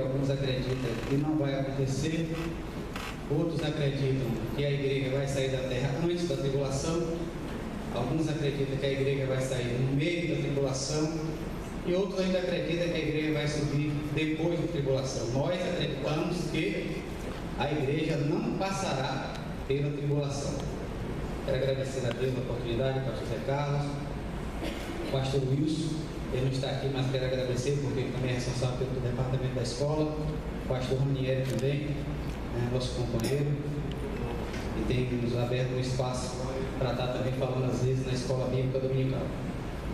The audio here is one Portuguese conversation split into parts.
alguns acreditam que não vai acontecer, outros acreditam que a igreja vai sair da terra antes da tribulação, alguns acreditam que a igreja vai sair no meio da tribulação, e outros ainda acreditam que a igreja vai subir depois da tribulação. Nós acreditamos que a igreja não passará pela tribulação. Quero agradecer a Deus a oportunidade, pastor Zé Carlos, pastor Wilson, ele não está aqui, mas quero agradecer porque ele também é responsável pelo departamento da escola, pastor Ranieri também, nosso companheiro, e tem nos aberto um espaço para estar também falando às vezes na escola bíblica dominical.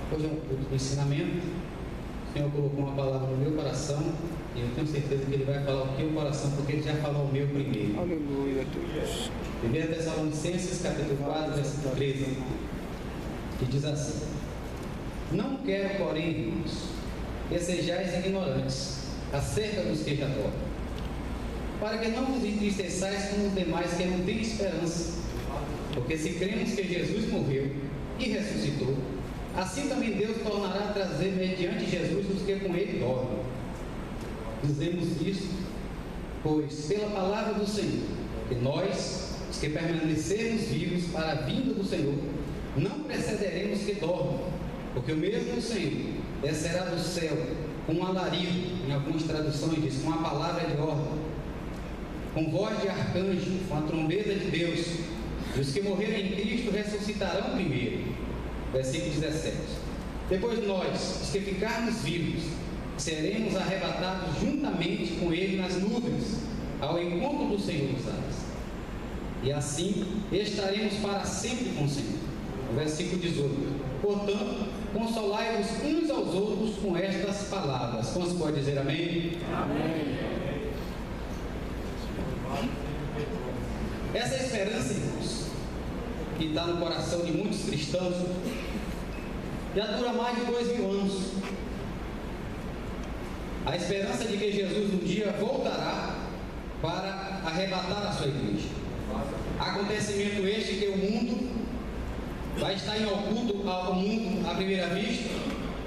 Hoje é um culto de ensinamento. O Senhor colocou uma palavra no meu coração e eu tenho certeza que Ele vai falar o teu coração, porque Ele já falou o meu primeiro. Aleluia, Deus. 1 Tessalonicenses, capítulo 4, versículo 13, que diz assim: não quero, porém, irmãos, que sejais ignorantes acerca dos que já dormem, para que não vos entristeçais como os demais que não têm esperança. Porque se cremos que Jesus morreu e ressuscitou, assim também Deus tornará a trazer mediante Jesus os que com Ele dormem. Dizemos isso, pois pela palavra do Senhor, que nós, os que permanecermos vivos para a vinda do Senhor, não precederemos que dormam, porque o mesmo Senhor descerá do céu com um alarido, em algumas traduções diz, com uma palavra de ordem, com voz de arcanjo, com a trombeta de Deus, e os que morrerem em Cristo ressuscitarão primeiro. Versículo 17. Depois nós, os que ficarmos vivos, seremos arrebatados juntamente com Ele nas nuvens, ao encontro do Senhor dos ares. E assim estaremos para sempre com o Senhor. Versículo 18. Portanto, consolai-vos uns aos outros com estas palavras. Como se pode dizer amém? Amém. Essa esperança, irmãos, que está no coração de muitos cristãos, já dura mais de 2000 anos. A esperança de que Jesus um dia voltará para arrebatar a sua igreja. Acontecimento este que o mundo vai estar em oculto ao mundo à primeira vista,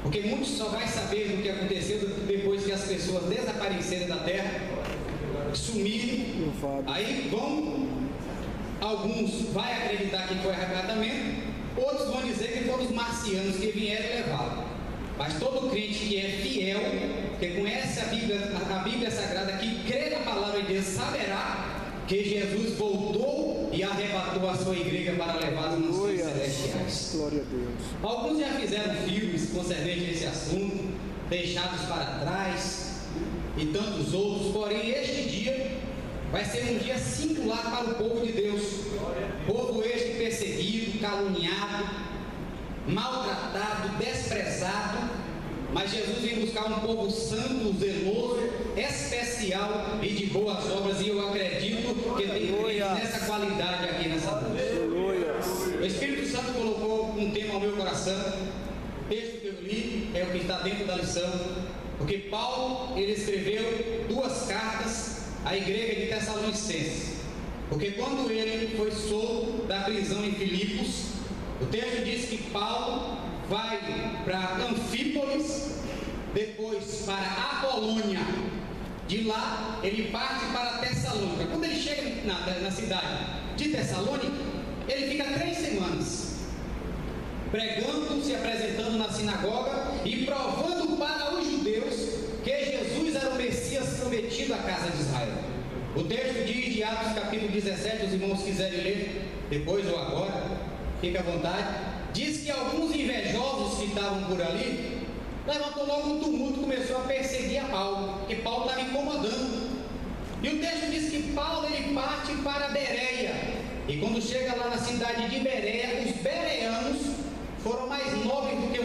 porque muitos só vai saber do que aconteceu depois que as pessoas desaparecerem da terra, sumirem. Aí alguns vão acreditar que foi arrebatamento, outros vão dizer que foram os marcianos que vieram e levaram. Mas todo crente que é fiel, que conhece a Bíblia Sagrada, que crê na palavra de Deus, saberá que Jesus voltou e arrebatou a sua igreja para levar as nações celestiais. Glória a Deus. Alguns já fizeram filmes concernentes a esse assunto, Deixados para Trás e tantos outros, porém este dia vai ser um dia singular para o povo de Deus. Povo este perseguido, caluniado, maltratado, desprezado, mas Jesus vem buscar um povo santo, zeloso, especial e de boas obras, e eu acredito que tem nessa qualidade aqui nessa noite. O Espírito Santo colocou um tema ao meu coração. O texto que eu li é o que está dentro da lição, porque Paulo, ele escreveu 2 cartas à igreja de Tessalonicenses, porque quando ele foi solto da prisão em Filipos, o texto diz que Paulo vai para Anfípolis, depois para Apolônia, de lá ele parte para Tessalônica. Quando ele chega na cidade de Tessalônica, ele fica 3 semanas pregando, se apresentando na sinagoga e provando para os judeus que Jesus era o Messias prometido à casa de Israel. O texto diz de Atos capítulo 17, os irmãos quiserem ler depois ou agora, fique à vontade, diz que alguns invejosos que estavam por ali levantou logo um tumulto, começou a perseguir a Paulo, porque Paulo estava incomodando. E o texto diz que Paulo ele parte para Bereia, e quando chega lá na cidade de Bereia, os bereanos foram mais nobres do que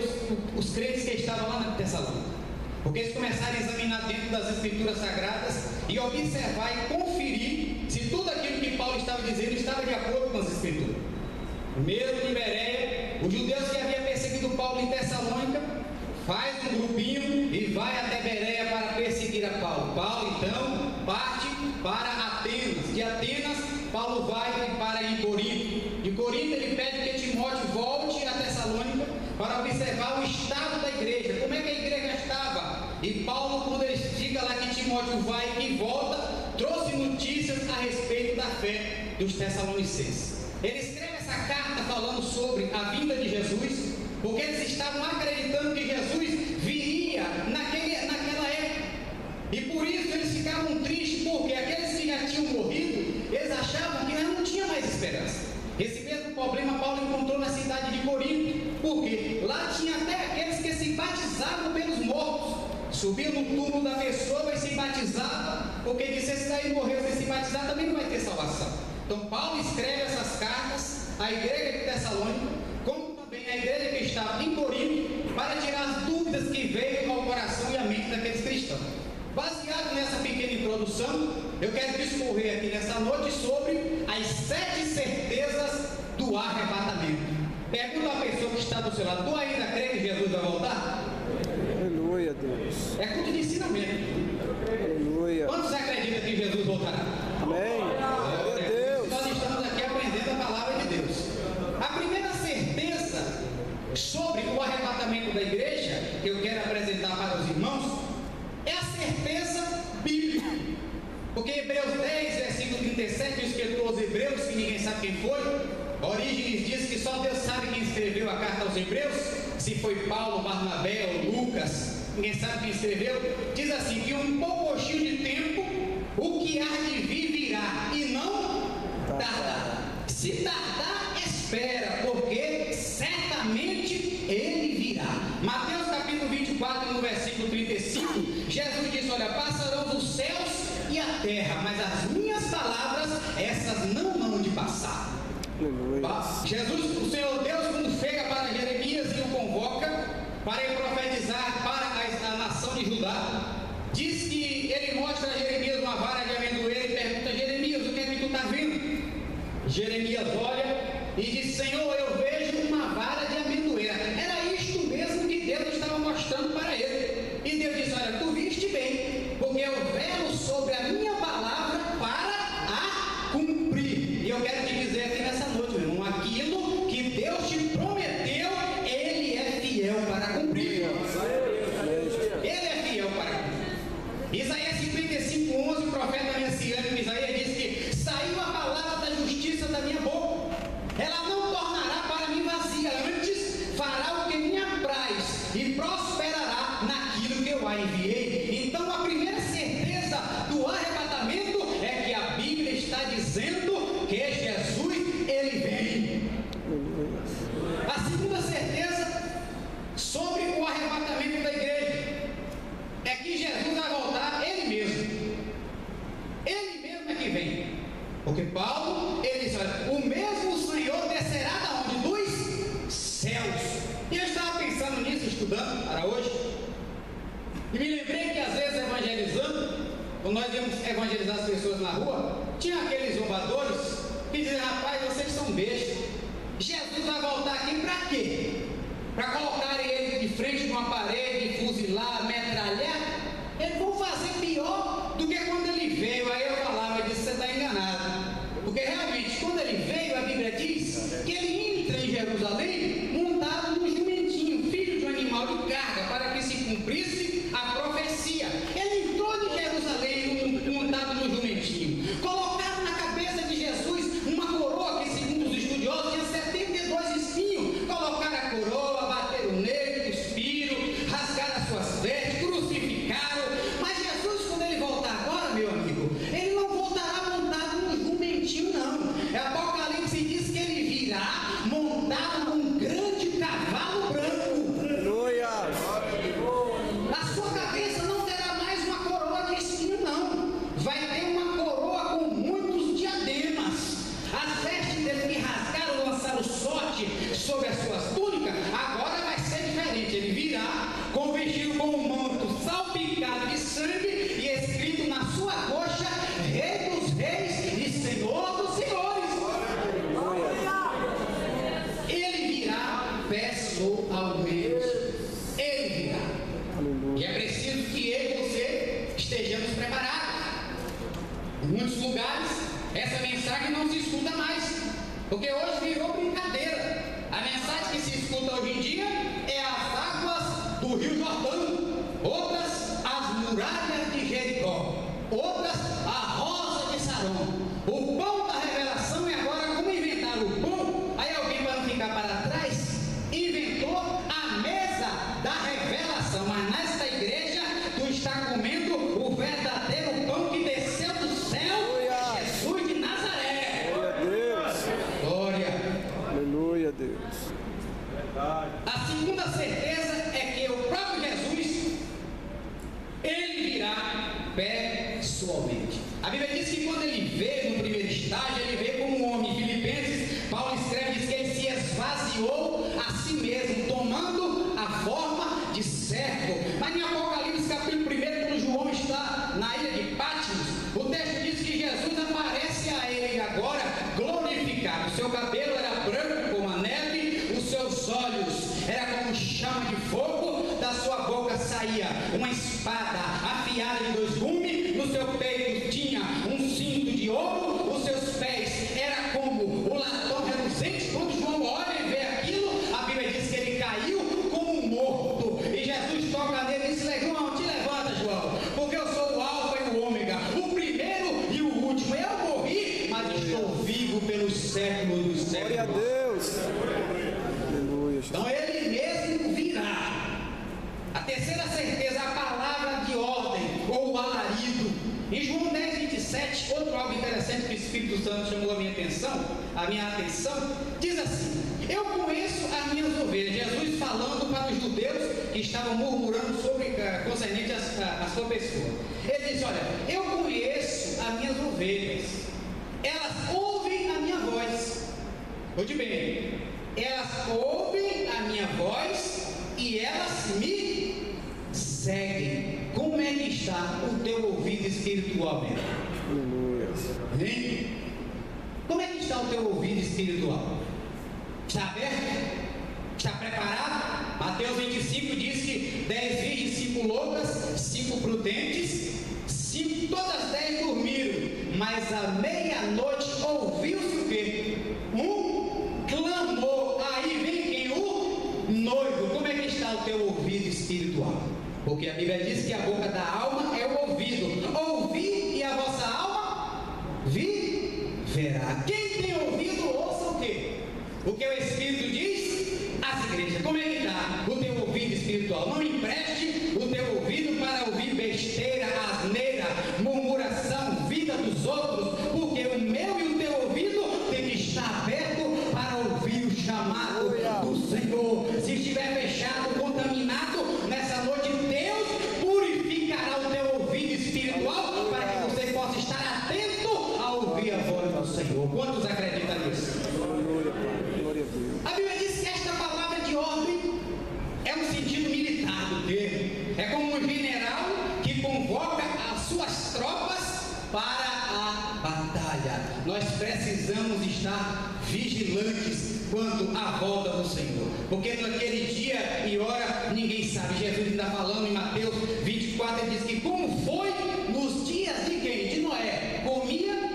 os crentes que estavam lá na Tessalônica, porque eles começaram a examinar dentro das escrituras sagradas e observar e conferir se tudo aquilo que Paulo estava dizendo estava de acordo com as escrituras. Mesmo em Bereia, os judeus que haviam perseguido Paulo em Tessalônica faz um grupinho e vai até Bereia para perseguir a Paulo. Paulo então parte para Atenas. De Atenas, Paulo vai para Corinto. De Corinto ele pede que Timóteo volte a Tessalônica para observar o estado da igreja. Como é que a igreja estava? E Paulo, quando ele fica lá que Timóteo vai e volta, trouxe notícias a respeito da fé dos Tessalonicenses. Ele escreve essa carta falando sobre a vinda de Jesus, porque eles estavam acreditando que Jesus viria naquela época. E por isso eles ficavam tristes, porque aqueles que já tinham morrido, eles achavam que não tinha mais esperança. Esse mesmo problema Paulo encontrou na cidade de Corinto, porque lá tinha até aqueles que se batizavam pelos mortos, subiam no túmulo da pessoa e se batizavam, porque disse: esse daí morreu sem se batizar, também não vai ter salvação. Então Paulo escreve essas cartas à igreja de Tessalônica, como também à igreja que estava em Corinto, para tirar as dúvidas que veio ao coração e à mente daqueles cristãos. Baseado nessa pequena introdução, eu quero discorrer aqui nessa noite sobre as 7 certezas do arrebatamento. Pergunta à pessoa que está do seu lado: tu ainda crê que Jesus vai voltar? Aleluia, Deus. É culto de ensinamento. Aleluia. Quantos acreditam que Jesus voltará? Amém. Glória a Deus. Nós estamos aqui aprendendo a palavra de Deus. A primeira certeza sobre o arrebatamento da igreja que eu quero apresentar para os irmãos é a certeza bíblica. Porque Hebreus 10, versículo 37, o escritor aos Hebreus, que ninguém sabe quem foi, Orígenes diz que só Deus sabe quem escreveu a carta aos Hebreus, se foi Paulo, Barnabé ou Lucas, ninguém sabe quem escreveu. Diz assim: que um pouquinho de tempo, o que há de vir virá, e não tardará. Se tardar, espera, porque certamente ele virá. Mateus capítulo 24, no versículo 35, Jesus disse: olha, passarão os céus e a terra, mas as minhas palavras, essas não hão de passar. Jesus, o Senhor Deus, quando chega para Jeremias e o convoca para ele profetizar para a nação de Judá, diz que ele mostra a Jeremias uma vara de amendoeira e pergunta: Jeremias, o que é que tu está vendo? Jeremias olha e diz: Senhor, eu vejo uma vara de amendoeira. Era isto mesmo que Deus estava mostrando para ele. E Deus disse: olha, tu viste bem, porque eu velo sobre a minha palavra para a cumprir. E eu quero te dizer aqui nessa noite, meu irmão, aquilo que Deus te prometeu, Ele é fiel para cumprir. Ele é fiel para cumprir. Isaías 55:11, o profeta messiânico Isaías diz que saiu a palavra da justiça da minha boca, ela não tornará para mim vazia, antes fará o que me apraz e prosperará naquilo que eu a enviei. Então a primeira certeza do arrebatamento é que a Bíblia está dizendo que Jesus, ele vem. A segunda certeza sobre o arrebatamento da igreja é que Jesus vai voltar ele mesmo. Ele mesmo é que vem. Porque Paulo, ele diz: olha, o mesmo Senhor descerá da onde? Dos céus. E eu estava pensando nisso, estudando para hoje, e me lembrei que às vezes evangelizando, quando nós íamos evangelizar as pessoas na rua, tinha aqueles zombadores que diziam: rapaz, vocês são bestas, Jesus vai voltar aqui para quê? Para colocarem ele de frente de uma parede, fuzilar, metralhar? Eles vão fazer pior do que quando ele veio. Aí eu falava, eu disse: você está enganado, porque realmente quando ele veio, a Bíblia diz que ele entra em Jerusalém montado num jumentinho, filho de um animal de carga, para que se cumprisse a profecia. Ele entrou em Jerusalém montado no jumentinho. Colocaram na cabeça de Jesus uma coroa que, segundo os estudiosos, tinha 72 espinhos. Colocaram a coroa, bateram nele, cuspiram, rasgaram as suas vestes, crucificaram. Mas Jesus, quando ele voltar agora, meu amigo, ele não voltará montado no jumentinho, não. Apocalipse diz que ele virá montado num grande cavalo branco. Aleluia. Na sua cabeça não terá mais uma coroa de espinho, não. Vai ter uma coroa com muitos diademas. As vestes dele que rasgaram, lançaram sorte sobre as suas túnicas, agora vai ser diferente. Ele virá com vestido com um manto salpicado de sangue e escrito na sua coxa: Rei dos Reis e Senhor dos Senhores. Ele virá pessoalmente. Ele virá. E é preciso que eu e você estejamos preparados. Em muitos lugares, essa mensagem não se escuta mais, porque hoje virou brincadeira. A mensagem que se escuta hoje em dia é as águas do Rio Jordão. Outras outras a rosa de Saron. O pão da revelação é agora como inventaram o pão. Aí alguém, para não ficar para trás, inventou a mesa da revelação. Mas nesta igreja tu está comendo o verdadeiro pão que desceu do céu, Jesus de Nazaré. Glória a Deus. Glória. Aleluia, Deus. A segunda certeza é que o próprio Jesus, ele virá pessoalmente. A Bíblia diz que quando ele veio no primeiro estágio, ele veio como um homem. Filipenses, Paulo escreve, diz que ele se esvaziou a si mesmo, tomando a forma de servo. Mas em Apocalipse capítulo 1, quando João está na ilha de Patmos, o texto diz que Jesus aparece a ele agora glorificado. O seu cabelo era branco como a neve, os seus olhos era como chama de fogo, da sua boca saía uma espada afiada de 2 gumes, no seu peito tinha um cinto de ouro, os seus pés era como o latão reluzente. Quando João olha e vê aquilo, a Bíblia diz que ele caiu como morto, e Jesus toca nele e diz: João, te levanta, João, porque eu sou o alfa e o ômega, o primeiro e o último. Eu morri, mas estou vivo pelos séculos dos séculos. Glória a Deus. Aleluia. Então ele mesmo virá. A terceira certeza, a palavra de ordem ou o alarido. Em João 10, 27, outro algo interessante que o Espírito Santo chamou a minha atenção, diz assim: eu conheço as minhas ovelhas. Jesus falando para os judeus que estavam murmurando sobre concernente a sua pessoa. Ele diz: olha, eu conheço as minhas ovelhas, elas ouvem a minha voz. Ouve bem, elas ouvem a minha voz e elas me seguem. Como é que está o teu ouvido espiritual, meu? Aleluia. Hein? Como é que está o teu ouvido espiritual? Está aberto? Está preparado? Mateus 25 diz que 10 virgens, 5 loucas, 5 prudentes, todas 10 dormiram, mas à meia-noite ouviu-se o quê? Um clamor. Aí vem quem? O noivo. Como é que está o teu ouvido espiritual? Porque a Bíblia diz que a boca da alma é o ouvido. Ouvi e a vossa alma verá. Quem tem ouvido, ouça o quê? O que o Espírito diz às igrejas. Como é que está o teu ouvido espiritual? Não empreste o teu ouvido para ouvir besteira, asneira, murmuração, vida dos outros, porque o meu e o teu ouvido tem que estar aberto para ouvir o chamado do Senhor. Se estiver fechado, contaminado, nessa noite Deus purificará o teu ouvido espiritual para que você possa estar atento a ouvir a voz do Senhor. Quantos acreditam nisso? Glória, Pai. Glória a Deus. A Bíblia diz que esta palavra de ordem é um sentido militar do termo. É como um general que convoca as suas tropas para a batalha. Nós precisamos estar vigilantes quanto à volta do Senhor, porque naquele dia e hora ninguém sabe. Jesus está falando em Mateus 24, ele diz que como foi nos dias de quem? De Noé. Comia,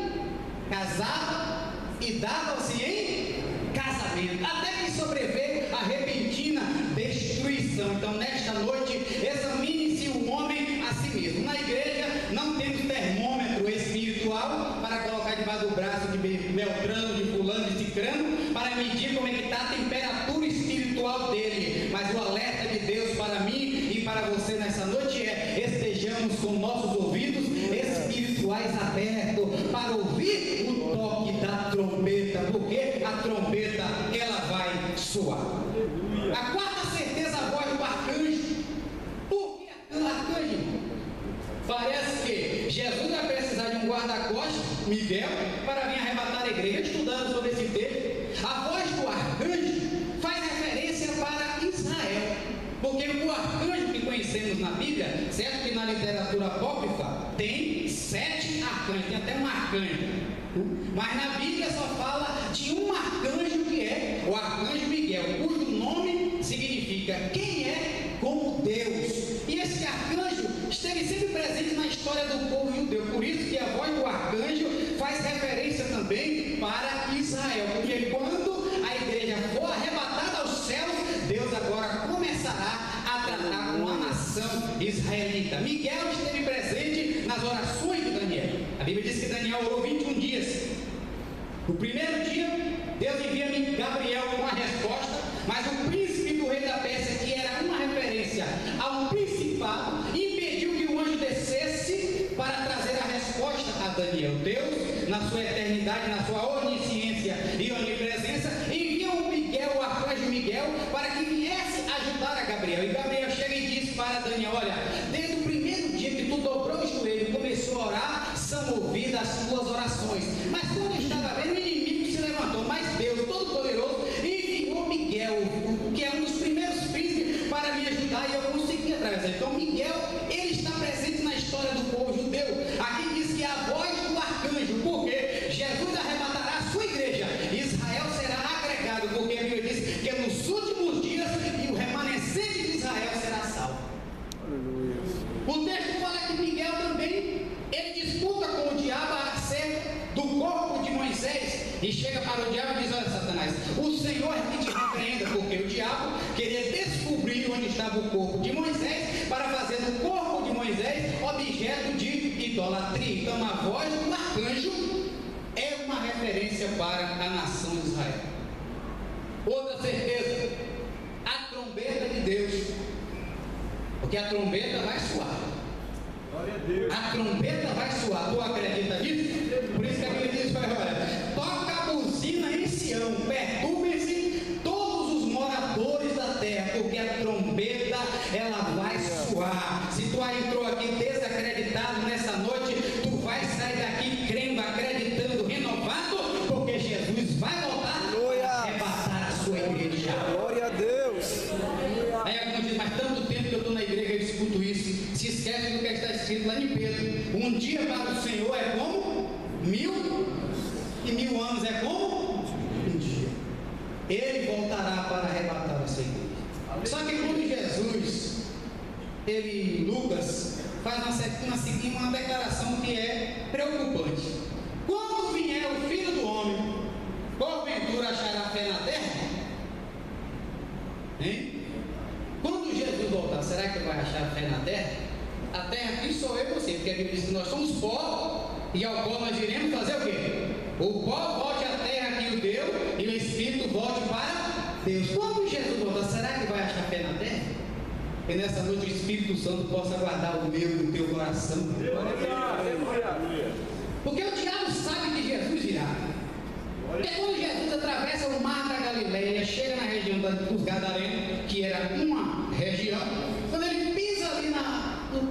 casava e dava-se em casamento, até que sobreveio a repentina destruição. Então nesta noite examine-se o homem a si mesmo. Na igreja não temos termômetro espiritual para colocar debaixo do braço de Beltrano, de fulano, de cicrano, para medir como é que está a temperatura espiritual dele. Mas o alerta de Deus para mim e para você nessa noite é: estejamos com nossos ouvidos espirituais abertos para ouvir o toque da trombeta, porque a trombeta ela vai soar. A quarta certeza, a voz do arcanjo. Por que arcanjo? Parece que Jesus vai precisar de um guarda-costas, Miguel, para vir arrebatar a igreja. Estudando sobre esse texto, a voz do arcanjo faz referência para Israel, porque o arcanjo que conhecemos na Bíblia, certo que na literatura apócrifa tem 7 arcanjos, tem até um arcanjo, mas na Bíblia só fala de um arcanjo, que é o arcanjo Miguel, cujo nome significa quem é como Deus. E esse arcanjo esteve sempre presente na história do povo judeu, por isso que a voz do arcanjo faz referência também para Israel, porque quando a igreja for arrebatada aos céus, Deus agora começará a tratar com a nação israelita. Miguel esteve presente nas orações Bíblia diz que Daniel orou 21 dias. No primeiro dia, Deus envia Gabriel com a resposta, mas o príncipe do rei da Pérsia, que era uma referência ao principado, impediu que o anjo descesse para trazer a resposta a Daniel. Deus, na sua eternidade, na sua onisciência e onipresença, envia o Miguel, o arcanjo Miguel, para que viesse ajudar a Gabriel. E Gabriel chega e diz para Daniel: olha, desde o primeiro dia que tu dobrou o joelho e começou a orar, são ouvidas as tuas orações. Mas quando estava vendo, o inimigo se levantou. Mas Deus Todo-Poderoso enviou Miguel, que é um dos primeiros príncipes, para me ajudar, e eu consegui atravessar. Então Miguel, ele está presente na história do povo judeu. Aqui diz que é a voz do arcanjo, porque Jesus arrebatará a sua igreja, Israel será agregado, porque a Bíblia diz que nos últimos dias e o remanescente de Israel será salvo. Aleluia. O texto fala que Miguel também, ele disputa com o diabo acerca do corpo de Moisés, e chega para o diabo e diz: olha, Satanás, o Senhor que te repreenda, porque o diabo queria descobrir onde estava o corpo de Moisés, para fazer do corpo de Moisés objeto de idolatria. Então a voz do arcanjo é uma referência para a nação de Israel. Outra certeza, a trombeta de Deus, porque a trombeta vai soar. A trombeta vai soar. Tu acredita nisso? Por isso que a Bíblia diz: olha, toca a buzina em Sião, perturbem-se todos os moradores da terra, porque a trombeta ela vai soar. Se tu entrou aqui desacreditado nessa noite, tu vai sair daqui crendo, acreditando, renovado, porque Jesus vai voltar para arrebatar a sua igreja. Glória a Deus. Aí alguns dizem: mas tanto tempo que eu estou na igreja eu escuto isso. Se esquece do que está escrito lá em Pedro: um dia para o Senhor é como 1000, e 1000 anos é como um dia. Ele voltará para arrebatar a sua igreja. Só que quando Jesus, Lucas faz uma declaração que é preocupante: quando vier o Filho do Homem, porventura achará fé na terra? Hein? Quando Jesus voltar, será que vai achar fé na terra? A terra aqui sou eu e você, porque a Bíblia diz que nós somos pó, e ao pó nós iremos fazer o quê? O pó volte à terra que o deu, e o Espírito volte para Deus. Quando Jesus voltar, será que vai achar fé na terra? Que nessa noite o Espírito Santo possa guardar o meu e o teu coração. Porque o diabo sabe que Jesus virá. Porque quando Jesus atravessa o mar da Galileia, chega na região dos Gadarenos, que era uma região, quando ele pisa ali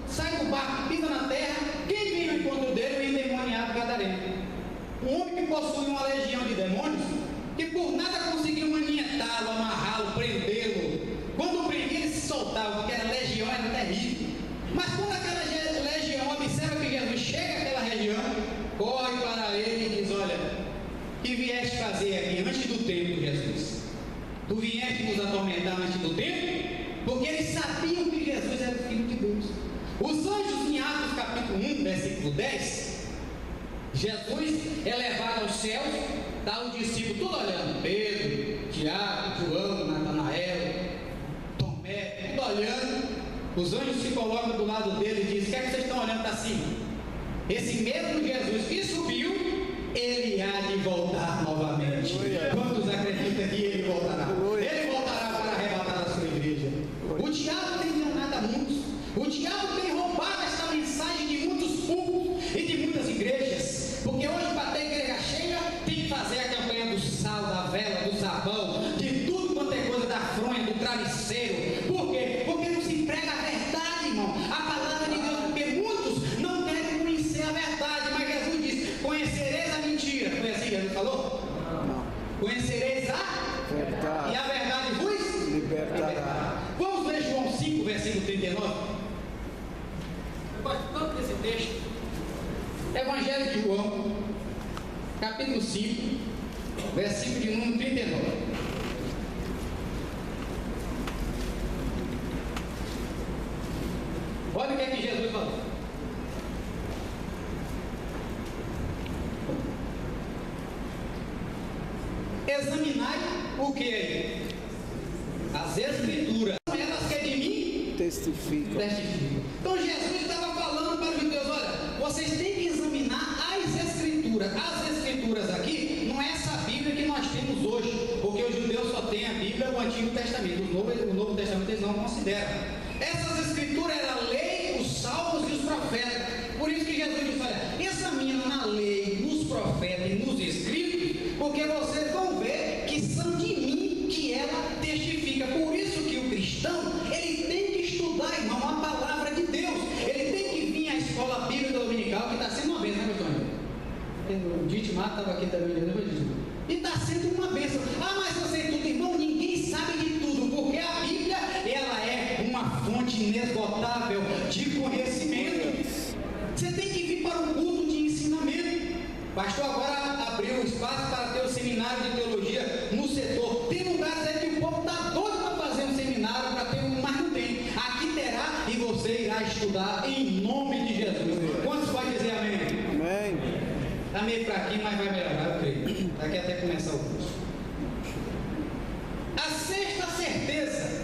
sai do barco, pisa na terra, quem vem ao encontro dele? O endemoniado Gadareno. Um homem que possui uma legião de demônios, que por nada conseguiu manietá-lo, amarrá-lo, prendê-lo. Quando prendia, ele se soltava, porque a legião era terrível. Mas quando aquela legião observa que Jesus chega àquela região, corre para ele e diz: olha, o que vieste fazer aqui antes do tempo, Jesus? Tu vieste nos atormentar antes do tempo? Porque eles sabiam que Jesus era o Filho de Deus. Os anjos, em Atos capítulo 1, versículo 10, Jesus é levado aos céus, está o discípulo tudo olhando: Pedro, Tiago, João, Natanael, Tomé, tudo olhando. Os anjos se colocam do lado dele e dizem: o que é que vocês estão olhando para cima? Esse mesmo Jesus que subiu, ele há de voltar novamente. Quantos acreditam que ele voltará? Ele voltará para arrebatar a sua igreja. O diabo tem enganado a muitos. O diabo tem roubado esta mensagem de muitos púlpitos e de muitas igrejas. Porque hoje, para ter igreja cheia, tem que fazer a campanha do sal, da vela, do sabão, de tudo quanto é coisa, da fronha, do travesseiro. Por quê? Porque não se prega a verdade, irmão. A palavra de Deus, porque muitos não querem conhecer a verdade. Mas Jesus diz: conhecereis a mentira. Foi assim que Jesus falou? Não. Conhecereis a verdade, e a verdade vos libertará. Vamos ler João 5, versículo 39. Eu gosto tanto desse texto. Evangelho de João, capítulo 5, versículo de número 39. Olha o que é que Jesus falou. Examinai o que aí? As Escrituras. Elas que é de mim Testifica. testificam. Então Jesus estava falando para os judeus: olha, vocês têm que examinar nas Escrituras. As Escrituras aqui não é essa Bíblia que nós temos hoje, porque os judeus só têm a Bíblia, o Antigo Testamento. O Novo Testamento eles não consideram. Essas Escrituras eram a lei, os salmos e os profetas. Por isso que Jesus disse: olha, examina na lei, nos profetas e nos escritos, porque vocês vão ver que são de mim que ela testifica. Por isso que o cristão, ele tem que estudar, irmão, a palavra de Deus. Ele tem que vir à escola bíblica dominical, que está sendo uma bênção, né, meu Antônio? O Ditmar estava aqui também, né, e está sendo uma bênção. Ah, mas eu sei tudo, irmão. Ninguém sabe de tudo, porque a Bíblia, ela é uma fonte inesgotável de conhecimento. Você tem que vir para um culto de ensinamento. Pastor agora abriu um espaço para ter o seminário de teologia no setor. Tem lugares aí que o povo está doido para fazer um seminário, para ter um, mas não tem. Aqui terá e você irá estudar em nome de Jesus. Quantos podem dizer amém? Amém. Está meio fraquinho, mas vai melhorar, eu creio. Daqui até começar o curso. A sexta certeza,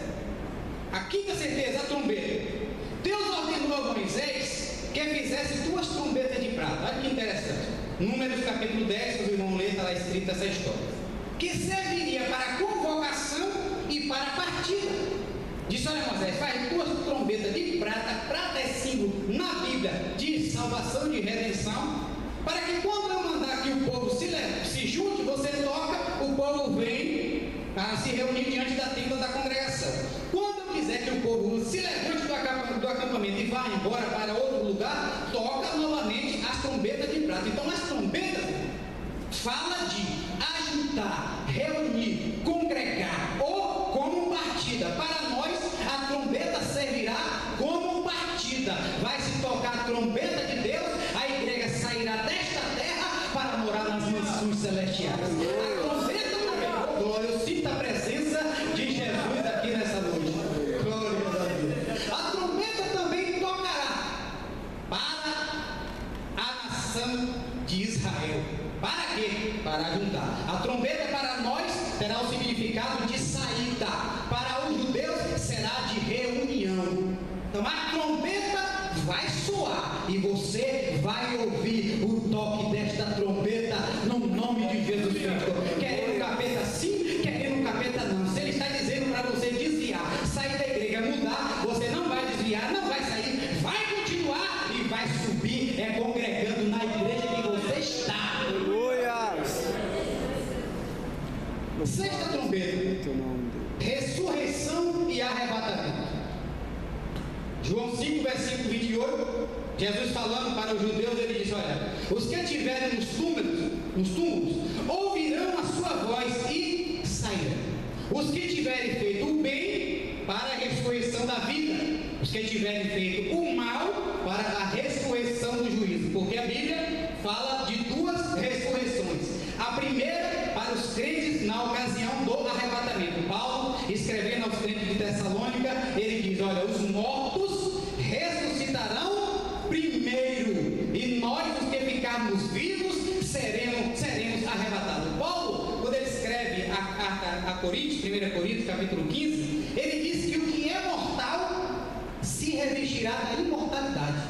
a quinta certeza, a trombeta. Deus ordenou a Moisés que fizesse 2 trombetas de prata. Olha que interessante. Números capítulo 10, que os irmãos lêem, está lá escrita essa história. Que serviria para a convocação e para a partida. Disse: olha, Moisés, faz 2 trombetas de prata. Prata é símbolo na Bíblia de salvação e de redenção. Para que quando eu mandar que o povo se junte, você toca, o povo vem para se reunir diante da tenda da congregação. Quando eu quiser que o povo se levante do acampamento e vá embora para outro lugar, toca novamente as trombetas de prata. Então as trombetas fala de ajuntar, reunir, congregar ou como partida. Para nós a trombeta servirá como partida. Vai se tocar a trombeta de Deus, a igreja sairá desta terra para morar nas mansões celestiais. A trombeta também, eu sinto a presença de Jesus aqui nessa noite. Glória a Deus. A trombeta também tocará para a nação de Israel. Para quê? Para juntar. A trombeta para nós terá o significado de saída. Para os judeus será de reunião. Então a trombeta vai soar e você vai ouvir o toque desta trombeta no nome de Jesus Cristo. Querendo o capeta sim, querendo o capeta não. Se ele está dizendo para você desviar, sair da igreja, mudar, você não vai desviar, não vai sair, vai continuar e vai subir, congregando na igreja que você está. Aleluia. Sexta trombeta: ressurreição e arrebatamento. João 5, versículo 28, Jesus falando para os judeus, ele diz: olha, os que estiverem nos túmulos, ouvirão a sua voz e sairão. Os que tiverem feito o bem, para a ressurreição da vida. Os que tiverem feito o mal, para a ressurreição do juízo. Porque a Bíblia fala de 2 ressurreições. A primeira, para os crentes na ocasião do arrebatamento. Paulo, escrevendo aos crentes de Tessalônica, ele diz: olha, os mortos ressuscitarão primeiro, e nós, os que ficarmos vivos, seremos arrebatados. Paulo, quando ele escreve a carta a Coríntios, 1 Coríntios capítulo 15, ele diz que o que é mortal se revestirá da imortalidade.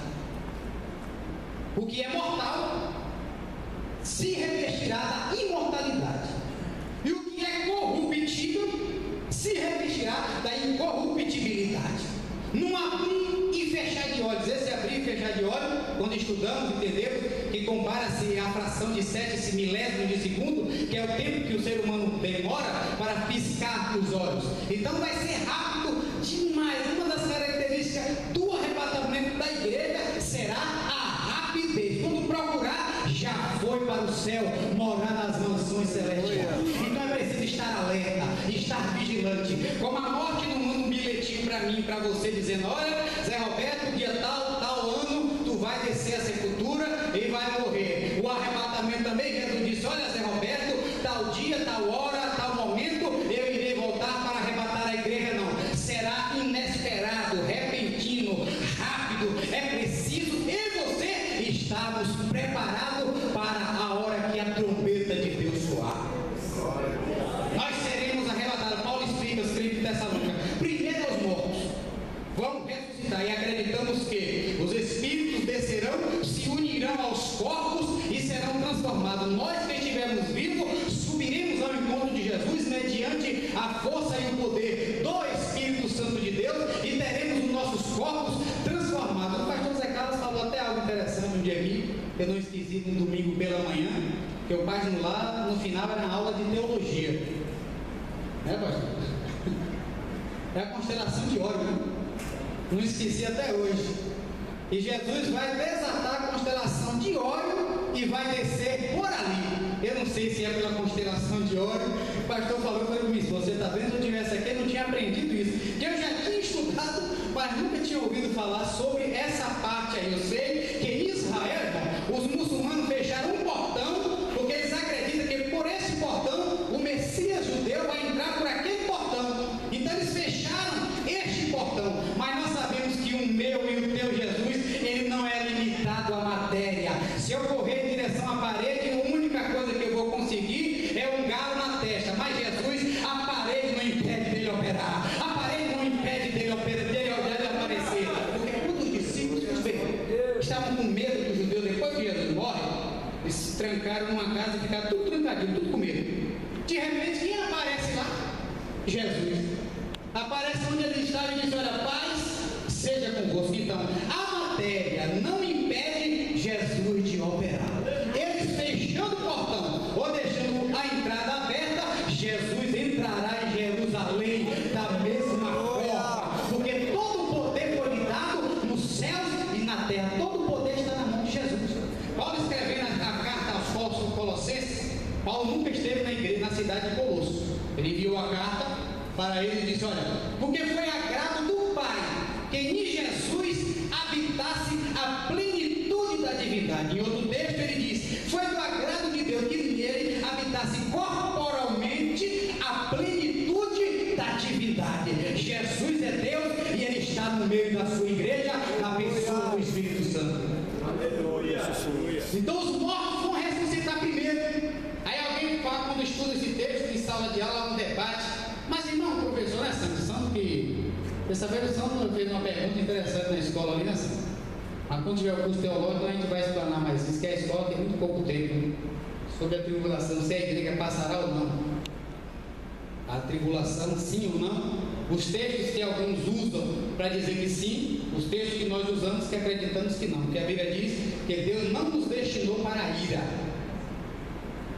O que é mortal se revestirá da imortalidade. E o que é corruptível se revestirá da incorruptibilidade. Não abrir e fechar de olhos. Esse abrir e fechar de olhos, quando estudamos, entendemos que compara-se à fração de 7 milésimos de segundo, que é o tempo que o ser humano demora para piscar os olhos. Então vai ser rápido demais. Uma das características do arrebatamento da igreja será a rapidez. Quando procurar, já foi para o céu, morar nas mansões celestiais. Então é preciso estar alerta, estar vigilante. Como a morte não manda um bilhetinho para mim, para você, dizendo: olha, Zé Roberto, dia tal ano, tu vai descer a sepultura e vai morrer. O arrebatamento também, Jesus disse: olha, Zé Roberto, tal dia, tal hora, tal momento, eu irei voltar para arrebatar a igreja. Não, será inesperado, repentino, rápido. É preciso estarmos preparados para a hora que a trombeta de Deus soar. Nós seremos arrebatados. Paulo explica aos crentes de Tessalônica: primeiro aos mortos vão ressuscitar, e acreditamos que os espíritos descerão, se unirão aos corpos e eu não esqueci no domingo pela manhã, que o pai no lar, no final era aula de teologia. Pastor? É a constelação de Órion, né? Não esqueci até hoje. E Jesus vai desatar a constelação de Órion e vai descer por ali. Eu não sei se é pela constelação de Órion. O pastor falou para mim: se você está vendo, se eu estivesse aqui, eu não tinha aprendido isso. Que eu já tinha estudado, mas nunca tinha ouvido falar sobre essa parte aí. Eu sei que em Israel, os muçulmanos fecharam um portão, porque eles acreditam que por esse portão o Messias judeu vai entrar por aquele portão. Então eles fecharam este portão. Mas nós sabemos que o meu e o teu Jesus, ele não é limitado à matéria. Se eu correr em direção à parede, a única coisa que eu vou conseguir é um galo na testa. Mas Jesus, a parede não impede dele operar. A parede não impede dele aparecer. Porque quando os discípulos estavam com medo dos judeus, depois que Jesus morre, eles se trancaram numa casa e ficaram tudo trancadinho, tudo com medo. De repente, quem aparece lá? Jesus. Aparece onde ele estava e diz: olha, paz seja convosco. Então, a matéria não impede Jesus de operar. Eles fechando o portão ou deixando a entrada aberta, Jesus entrará em Jerusalém da mesma forma, porque todo o poder foi lhe dado nos céus e na terra. Todo o poder está na mão de Jesus. Paulo, escrevendo a carta aos Colossenses, Paulo nunca esteve na igreja, na cidade de Colosso. Ele enviou a carta para ele e disse: olha, porque foi agrado do Pai que em Jesus habitasse a plenitude da divindade. Em outro texto ele diz: foi do agrado de Deus que nele habitasse corporalmente a plenitude da divindade. Jesus é Deus e ele está no meio da sua igreja, na pessoa do Espírito Santo. Aleluia. Então os mortos vão ressuscitar primeiro. Aí alguém fala, quando estuda esse texto em sala de aula, um debate: mas irmão, professor, é Santo que essa vez o Santo fez uma pergunta interessante na escola ali, né, Santo? Mas quando tiver o curso teológico, a gente vai explanar mais isso, que a escola tem muito pouco tempo, né? Sobre a tribulação, se a igreja passará ou não. A tribulação, sim ou não? Os textos que alguns usam para dizer que sim, os textos que nós usamos que acreditamos que não, porque a Bíblia diz que Deus não nos destinou para a ira.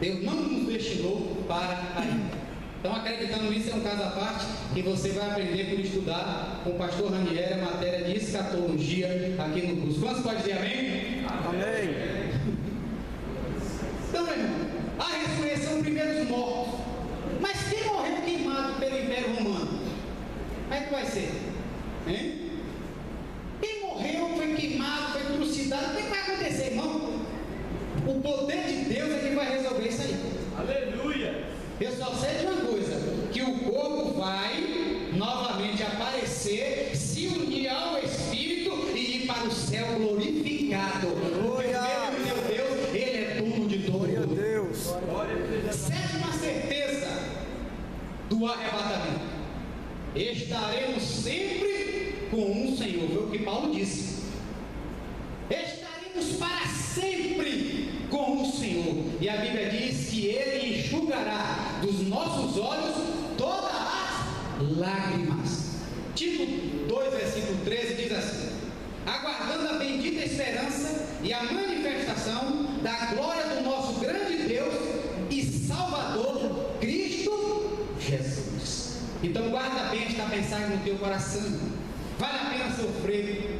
Deus não nos destinou para a ira. Então, acreditando nisso, é um caso à parte que você vai aprender por estudar com o pastor Ranieri a matéria de escatologia aqui no curso. Quantos pode dizer amém? Amém. Então, meu irmão, a ressurreição primeiro dos mortos. Mas quem morreu queimado pelo Império Romano? Como é que vai ser? Hein? Quem morreu, foi queimado, foi trucidado, o que vai acontecer, irmão? O poder de Deus é que vai resolver isso aí. Aleluia! Eu só sei de uma coisa: que o corpo vai novamente aparecer, se unir ao Espírito e ir para o céu glorificado. Porque o meu Deus, Ele é tudo de tudo. Glória a Deus. Sétima certeza do arrebatamento: estaremos sempre com o Senhor. Foi o que Paulo disse. Estaremos para sempre com o Senhor. E a Bíblia diz que Ele enxugará dos nossos olhos todas as lágrimas. Tito 2, versículo 13 diz assim: aguardando a bendita esperança e a manifestação da glória do nosso grande Deus e Salvador, Cristo Jesus. Então guarda bem esta mensagem no teu coração. Vale a pena sofrer,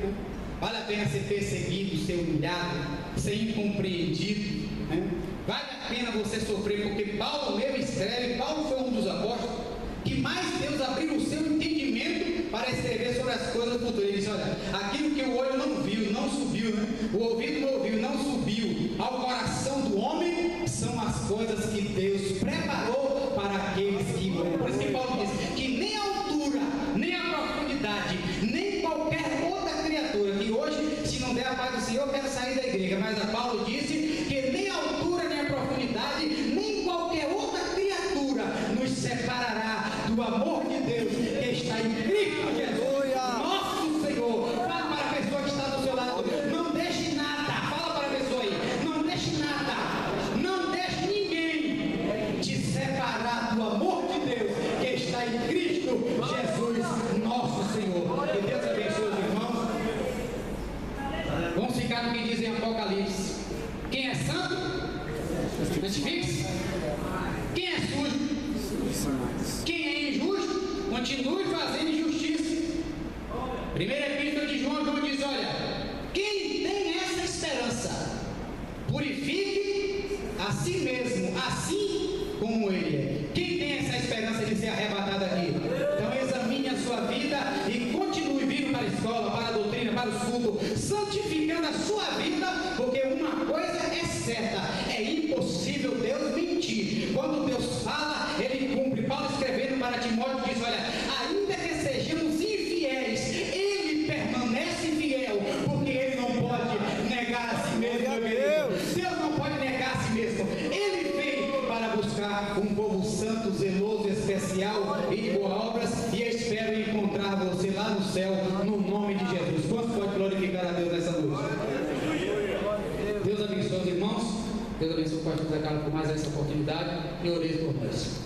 vale a pena ser perseguido, ser humilhado, ser incompreendido, né? Vale a pena você sofrer, porque Paulo mesmo escreve, Paulo foi um dos apóstolos que mais Deus abriu o seu entendimento para escrever sobre as coisas futuras. Ele disse: olha, aquilo que o olho não viu, não subiu, né? O ouvido não ouviu, não subiu ao coração do homem, são as coisas que Deus preparou para aqueles que amam. Por isso que Paulo diz que nem a altura, nem a profundidade, nem qualquer outra criatura, que hoje, se não der a paz do Senhor, eu quero sair da igreja, mas a Paulo disse que nem a altura, nem a profundidade, nem qualquer outra criatura nos separará do amor de Deus que está em Cristo Jesus, nosso Senhor. Fala para a pessoa que está do seu lado: não deixe nada. Fala para a pessoa aí: não deixe nada, não deixe ninguém te separar do amor de Deus que está em Cristo Jesus, nosso Senhor. Que Deus abençoe os irmãos. Vamos ficar no que diz em Apocalipse. Quem é injusto, continue fazendo injustiça. Primeira epístola de João, João diz: olha, quem tem essa esperança, purifique a si mesmo, assim como ele é. Quem tem essa esperança de ser arrebatado aqui? Então examine a sua vida e continue vindo para a escola, para a doutrina, para os cultos, santificando a sua vida, porque uma coisa é certa: é impossível Deus mentir. Quando Deus fala, ele cumpre. Paulo escrevendo para Timóteo diz: olha, ainda que sejamos infiéis, ele permanece fiel, porque ele não pode negar a si mesmo. Deus não pode negar a si mesmo. Ele veio para buscar um povo santo, zeloso, especial e de boas obras, e eu espero encontrar você lá no céu, no nome de Jesus. Quantos pode glorificar a Deus nessa noite? Deus abençoe os irmãos. Deus abençoe o pastor Zé Carlos por mais essa oportunidade, e orei por nós.